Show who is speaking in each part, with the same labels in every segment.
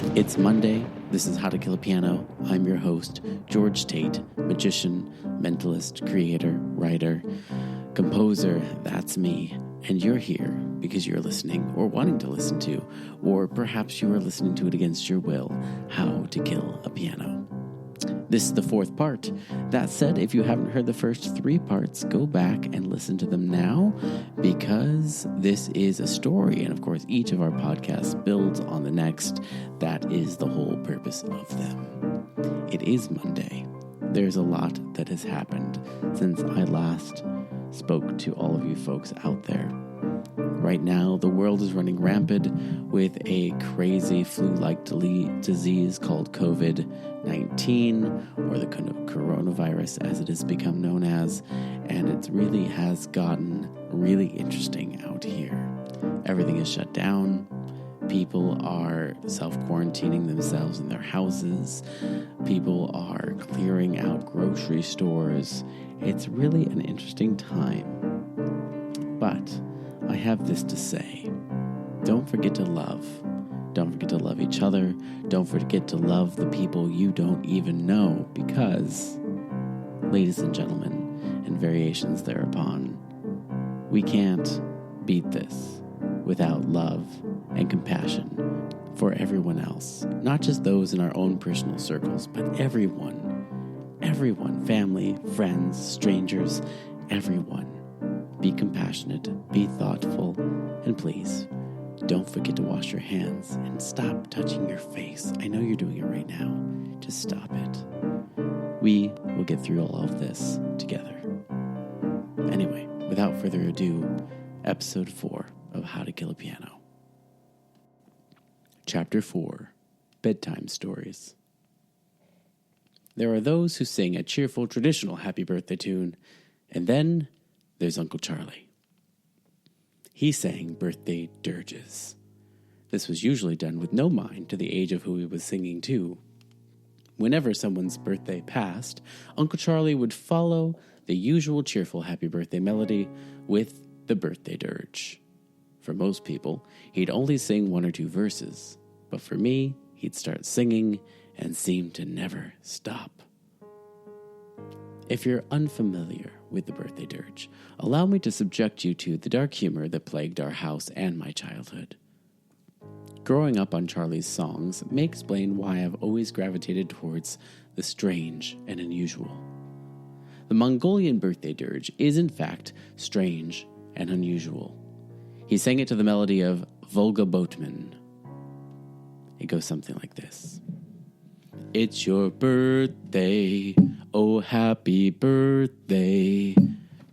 Speaker 1: It's Monday. This is How to Kill a Piano. I'm your host, George Tait, magician, mentalist, creator, writer, composer. That's me. And you're here because you're listening or wanting to listen to, or perhaps you are listening to it against your will, How to Kill a Piano. This is the fourth part. That said, if you haven't heard the first three parts, go back and listen to them now, because this is a story, and of course each of our podcasts builds on the next. That is the whole purpose of them. It is Monday. There's a lot that has happened since I last spoke to all of you folks out there. Right now, the world is running rampant with a crazy flu-like disease called COVID-19, or the coronavirus as it has become known as, and it really has gotten really interesting out here. Everything is shut down. People are self-quarantining themselves in their houses. People are clearing out grocery stores. It's really an interesting time. But I have this to say. Don't forget to love. Don't forget to love each other. Don't forget to love the people you don't even know, because, ladies and gentlemen, and variations thereupon, we can't beat this without love and compassion for everyone else. Not just those in our own personal circles, but everyone. Everyone, family, friends, strangers, everyone. Be compassionate, be thoughtful, and please, don't forget to wash your hands and stop touching your face. I know you're doing it right now. Just stop it. We will get through all of this together. Anyway, without further ado, episode 4 of How to Kill a Piano. Chapter 4, Bedtime Stories. There are those who sing a cheerful, traditional happy birthday tune, and then there's Uncle Charlie. He sang birthday dirges. This was usually done with no mind to the age of who he was singing to. Whenever someone's birthday passed, Uncle Charlie would follow the usual cheerful happy birthday melody with the birthday dirge. For most people, he'd only sing 1 or 2 verses, but for me, he'd start singing and seem to never stop. If you're unfamiliar with the birthday dirge, allow me to subject you to the dark humor that plagued our house and my childhood. Growing up on Charlie's songs may explain why I've always gravitated towards the strange and unusual. The Mongolian birthday dirge is in fact strange and unusual. He sang it to the melody of Volga Boatman. It goes something like this. It's your birthday, oh happy birthday.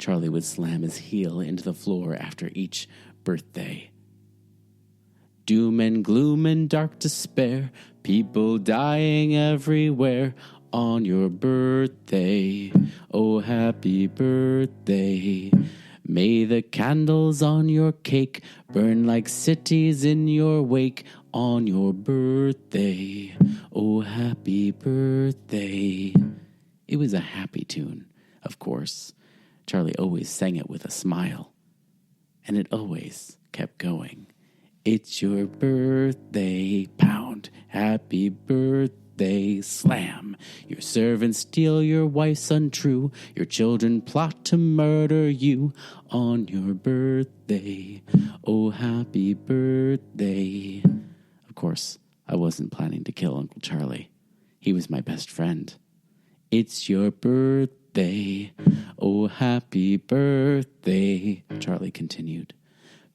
Speaker 1: Charlie would slam his heel into the floor after each birthday. Doom and gloom and dark despair, people dying everywhere on your birthday, oh happy birthday. May the candles on your cake burn like cities in your wake on your birthday, oh happy birthday. It was a happy tune, of course. Charlie always sang it with a smile, and it always kept going. It's your birthday, pound, happy birthday, slam. Your servants steal your wife's untrue, your children plot to murder you on your birthday, oh happy birthday. Of course, I wasn't planning to kill Uncle Charlie. He was my best friend. It's your birthday, oh happy birthday, Charlie continued.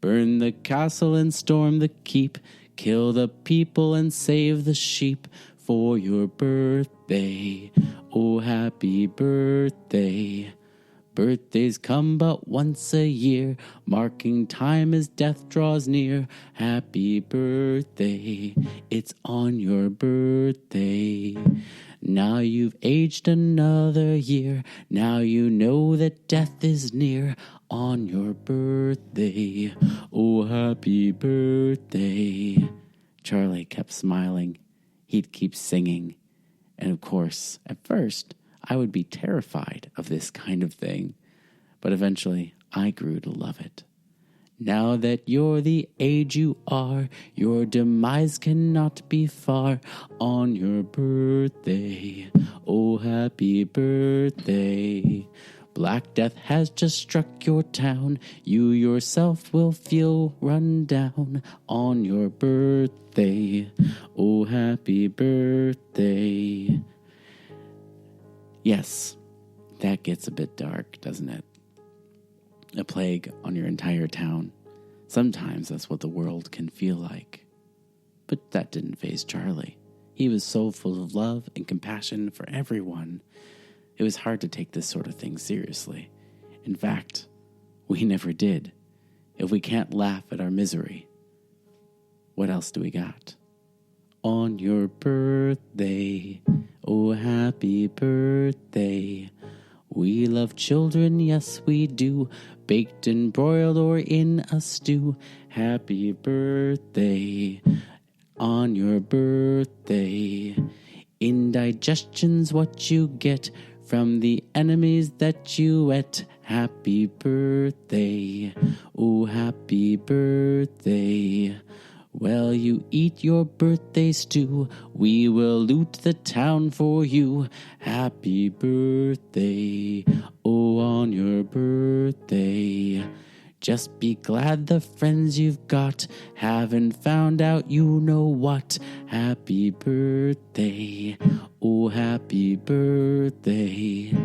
Speaker 1: Burn the castle and storm the keep, kill the people and save the sheep for your birthday, oh happy birthday. Birthdays come but once a year, marking time as death draws near. Happy birthday, it's on your birthday. Now you've aged another year, now you know that death is near. On your birthday, oh happy birthday. Charlie kept smiling. He'd keep singing. And of course, at first, I would be terrified of this kind of thing, but eventually I grew to love it. Now that you're the age you are, your demise cannot be far. On your birthday, oh happy birthday. Black Death has just struck your town. You yourself will feel run down. On your birthday, oh happy birthday. Yes, that gets a bit dark, doesn't it? A plague on your entire town. Sometimes that's what the world can feel like. But that didn't faze Charlie. He was so full of love and compassion for everyone. It was hard to take this sort of thing seriously. In fact, we never did. If we can't laugh at our misery, what else do we got? On your birthday, oh happy birthday. We love children, yes we do, baked and broiled or in a stew. Happy birthday, on your birthday. Indigestion's what you get from the enemies that you ate. Happy birthday, oh happy birthday. Well, you eat your birthday stew. We will loot the town for you. Happy birthday, oh, on your birthday. Just be glad the friends you've got haven't found out you know what. Happy birthday, oh, happy birthday.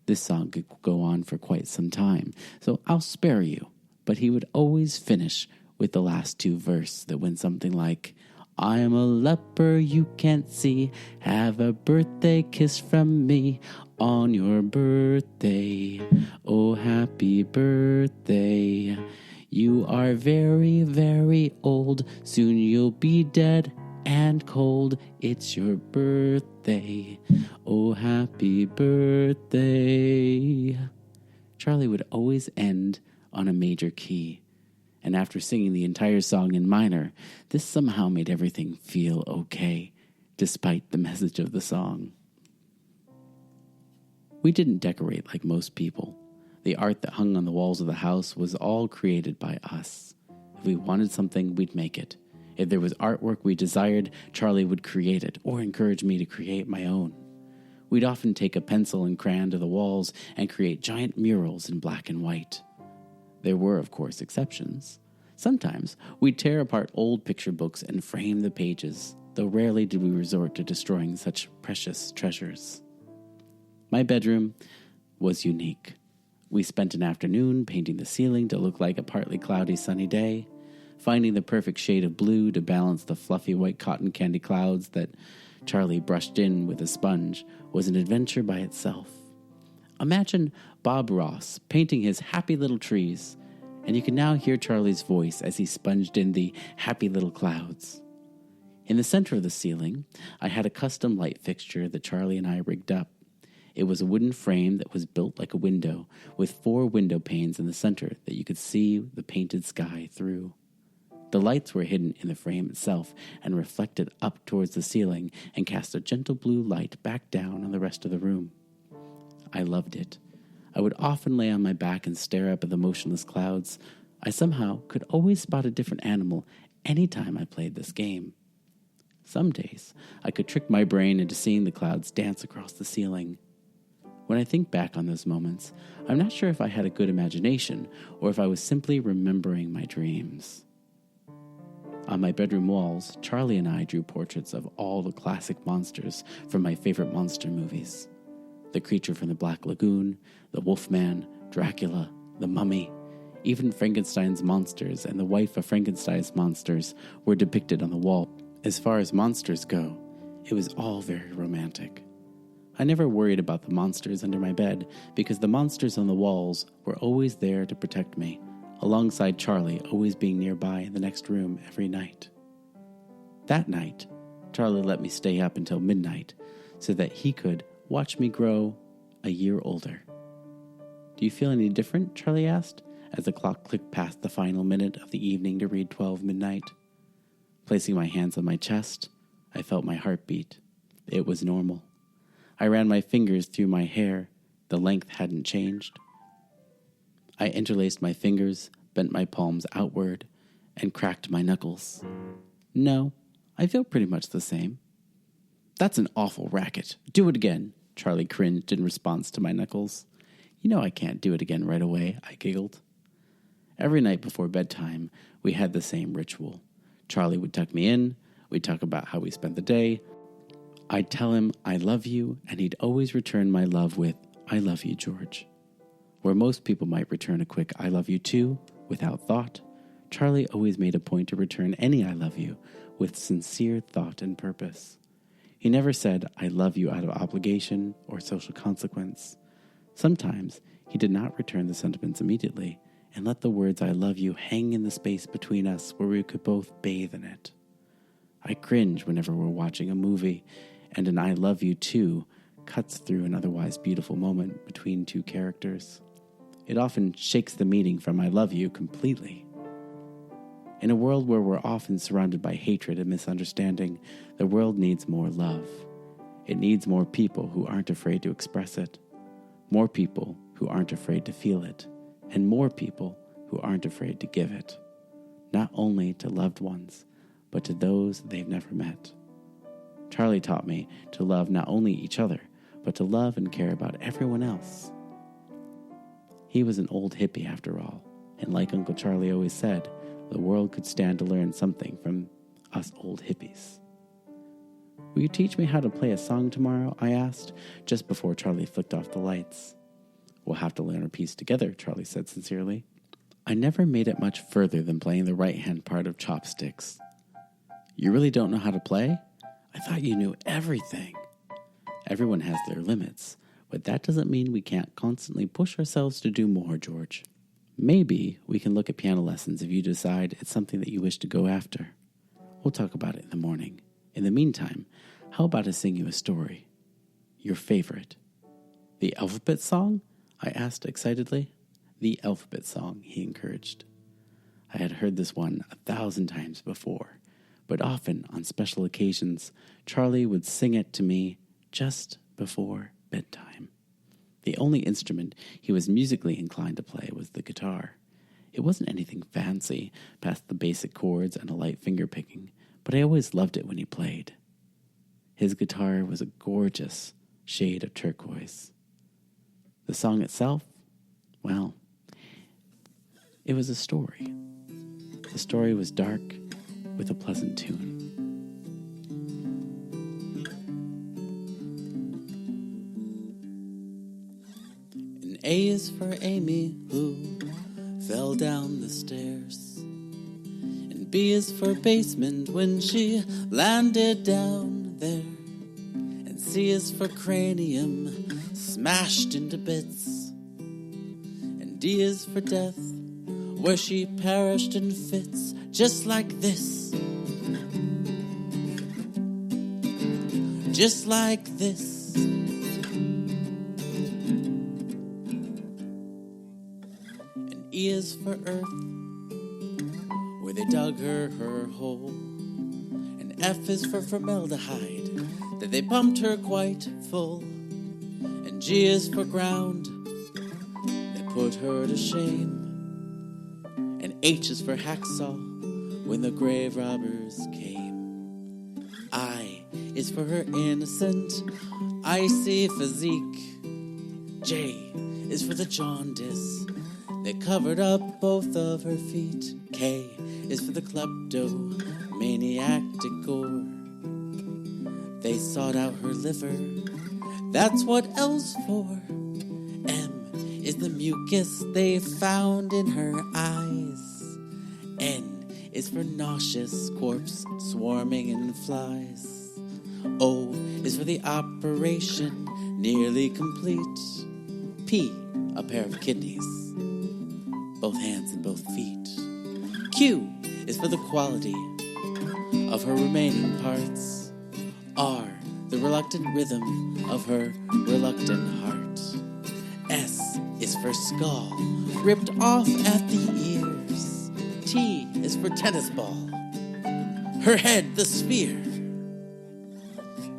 Speaker 1: This song could go on for quite some time, so I'll spare you. But he would always finish with the last two verses that went something like, I am a leper you can't see, have a birthday kiss from me on your birthday, oh happy birthday. You are very, very old, soon you'll be dead and cold. It's your birthday, oh happy birthday. Charlie would always end on a major key. And after singing the entire song in minor, this somehow made everything feel okay, despite the message of the song. We didn't decorate like most people. The art that hung on the walls of the house was all created by us. If we wanted something, we'd make it. If there was artwork we desired, Charlie would create it, or encourage me to create my own. We'd often take a pencil and crayon to the walls and create giant murals in black and white. There were, of course, exceptions. Sometimes we'd tear apart old picture books and frame the pages, though rarely did we resort to destroying such precious treasures. My bedroom was unique. We spent an afternoon painting the ceiling to look like a partly cloudy sunny day. Finding the perfect shade of blue to balance the fluffy white cotton candy clouds that Charlie brushed in with a sponge was an adventure by itself. Imagine Bob Ross painting his happy little trees, and you can now hear Charlie's voice as he sponged in the happy little clouds. In the center of the ceiling, I had a custom light fixture that Charlie and I rigged up. It was a wooden frame that was built like a window, with 4 window panes in the center that you could see the painted sky through. The lights were hidden in the frame itself and reflected up towards the ceiling and cast a gentle blue light back down on the rest of the room. I loved it. I would often lay on my back and stare up at the motionless clouds. I somehow could always spot a different animal any time I played this game. Some days, I could trick my brain into seeing the clouds dance across the ceiling. When I think back on those moments, I'm not sure if I had a good imagination or if I was simply remembering my dreams. On my bedroom walls, Charlie and I drew portraits of all the classic monsters from my favorite monster movies. The creature from the Black Lagoon, the Wolfman, Dracula, the Mummy, even Frankenstein's monsters and the wife of Frankenstein's monsters were depicted on the wall. As far as monsters go, it was all very romantic. I never worried about the monsters under my bed because the monsters on the walls were always there to protect me, alongside Charlie always being nearby in the next room every night. That night, Charlie let me stay up until midnight so that he could watch me grow a year older. Do you feel any different? Charlie asked, as the clock clicked past the final minute of the evening to read 12 midnight. Placing my hands on my chest, I felt my heart beat. It was normal. I ran my fingers through my hair. The length hadn't changed. I interlaced my fingers, bent my palms outward, and cracked my knuckles. No, I feel pretty much the same. That's an awful racket. Do it again, Charlie cringed in response to my knuckles. You know I can't do it again right away, I giggled. Every night before bedtime, we had the same ritual. Charlie would tuck me in, we'd talk about how we spent the day. I'd tell him I love you, and he'd always return my love with, I love you, George. Where most people might return a quick I love you too, without thought, Charlie always made a point to return any I love you with sincere thought and purpose. He never said I love you out of obligation or social consequence. Sometimes he did not return the sentiments immediately and let the words I love you hang in the space between us where we could both bathe in it. I cringe whenever we're watching a movie and an I love you too cuts through an otherwise beautiful moment between two characters. It often shakes the meaning from I love you completely. In a world where we're often surrounded by hatred and misunderstanding, the world needs more love. It needs more people who aren't afraid to express it, more people who aren't afraid to feel it, and more people who aren't afraid to give it, not only to loved ones, but to those they've never met. Charlie taught me to love not only each other, but to love and care about everyone else. He was an old hippie after all, and like Uncle Charlie always said, the world could stand to learn something from us old hippies. Will you teach me how to play a song tomorrow? I asked, just before Charlie flicked off the lights. We'll have to learn a piece together, Charlie said sincerely. I never made it much further than playing the right-hand part of chopsticks. You really don't know how to play? I thought you knew everything. Everyone has their limits, but that doesn't mean we can't constantly push ourselves to do more, George. Maybe we can look at piano lessons if you decide it's something that you wish to go after. We'll talk about it in the morning. In the meantime, how about I sing you a story? Your favorite. The alphabet song? I asked excitedly. The alphabet song, he encouraged. I had heard this one 1,000 times before, but often on special occasions, Charlie would sing it to me just before bedtime. The only instrument he was musically inclined to play was the guitar. It wasn't anything fancy, past the basic chords and a light finger picking, but I always loved it when he played. His guitar was a gorgeous shade of turquoise. The song itself, well, it was a story. The story was dark with a pleasant tune. A is for Amy, who fell down the stairs. And B is for basement, when she landed down there. And C is for cranium, smashed into bits. And D is for death, where she perished in fits, just like this. Just like this. E is for earth, where they dug her hole. And F is for formaldehyde, that they pumped her quite full. And G is for ground, they put her to shame. And H is for hacksaw, when the grave robbers came. I is for her innocent, icy physique. J is for the jaundice, they covered up both of her feet. K is for the kleptomaniac gore. They sought out her liver, that's what L's for. M is the mucus they found in her eyes. N is for nauseous corpse swarming in flies. O is for the operation nearly complete. P, a pair of kidneys, both hands and both feet. Q is for the quality of her remaining parts. R, the reluctant rhythm of her reluctant heart. S is for skull, ripped off at the ears. T is for tennis ball, her head the sphere.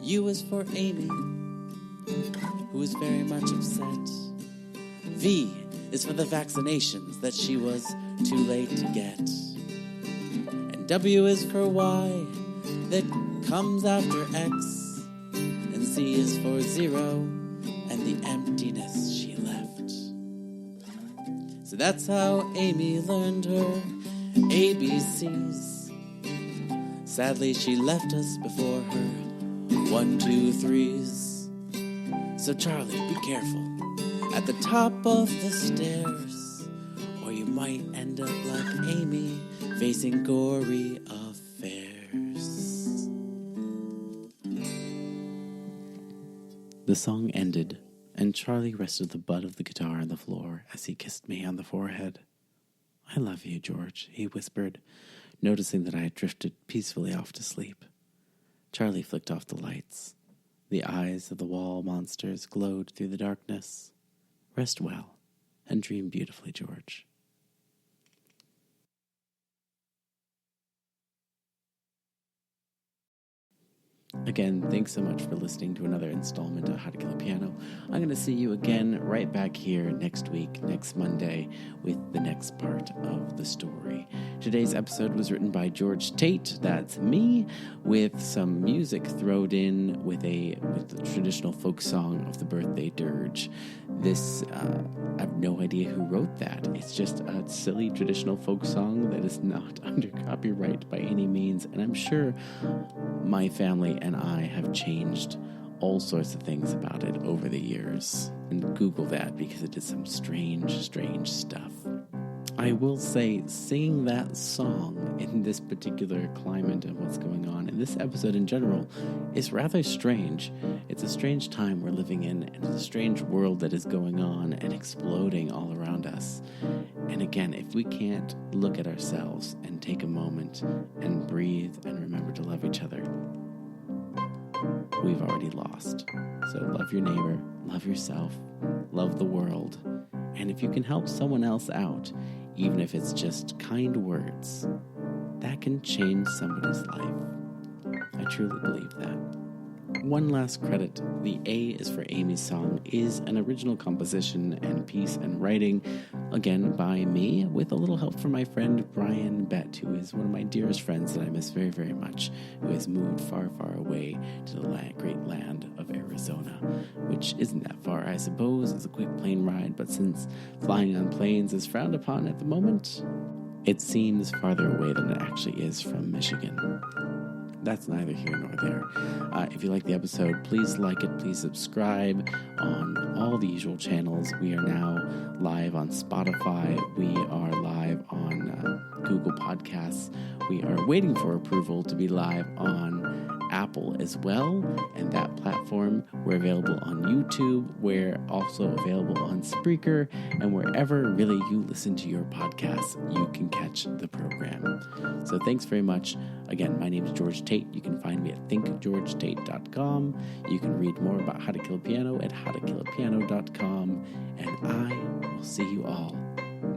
Speaker 1: U is for Amy, who is very much upset. V is for the vaccinations that she was too late to get. And W is for Y, that comes after X. And Z is for zero, and the emptiness she left. So that's how Amy learned her ABCs. Sadly, she left us before her 1, 2, 3s. So Charlie, be careful at the top of the stairs, or you might end up like Amy, facing gory affairs. The song ended, and Charlie rested the butt of the guitar on the floor as he kissed me on the forehead. "I love you, George," he whispered, noticing that I had drifted peacefully off to sleep. Charlie flicked off the lights. The eyes of the wall monsters glowed through the darkness. "Rest well, and dream beautifully, George." Again, thanks so much for listening to another installment of How to Kill a Piano. I'm going to see you again right back here next week, next Monday, with the next part of the story. Today's episode was written by George Tait, that's me, with some music thrown in with the traditional folk song of the birthday dirge. This, I have no idea who wrote that. It's just a silly traditional folk song that is not under copyright by any means, and I'm sure my family and I have changed all sorts of things about it over the years. And Google that because it is some strange stuff. I will say, singing that song in this particular climate and what's going on in this episode in general is rather strange. It's a strange time we're living in, and it's a strange world that is going on and exploding all around us. And again, if we can't look at ourselves and take a moment and breathe and remember to love each other, we've already lost. So love your neighbor, love yourself, love the world. And if you can help someone else out, even if it's just kind words, that can change somebody's life. I truly believe that. One last credit, the A is for Amy's song is an original composition and piece and writing, again by me, with a little help from my friend Brian Bett, who is one of my dearest friends that I miss very, very much, who has moved far, far away to the great land of Arizona, which isn't that far, I suppose. It's a quick plane ride, but since flying on planes is frowned upon at the moment, it seems farther away than it actually is from Michigan. That's neither here nor there. If you like the episode, please like it. Please subscribe on all the usual channels. We are now live on Spotify. We are live on Google Podcasts. We are waiting for approval to be live on Apple as well, and that platform. We're available on YouTube. We're also available on Spreaker, and wherever really you listen to your podcasts, you can catch the program. So thanks very much. Again, my name is George Tait. You can find me at ThinkGeorgeTait.com. You can read more about How to Kill a Piano at howtokillapiano.com, and I will see you all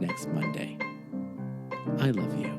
Speaker 1: next Monday. I love you.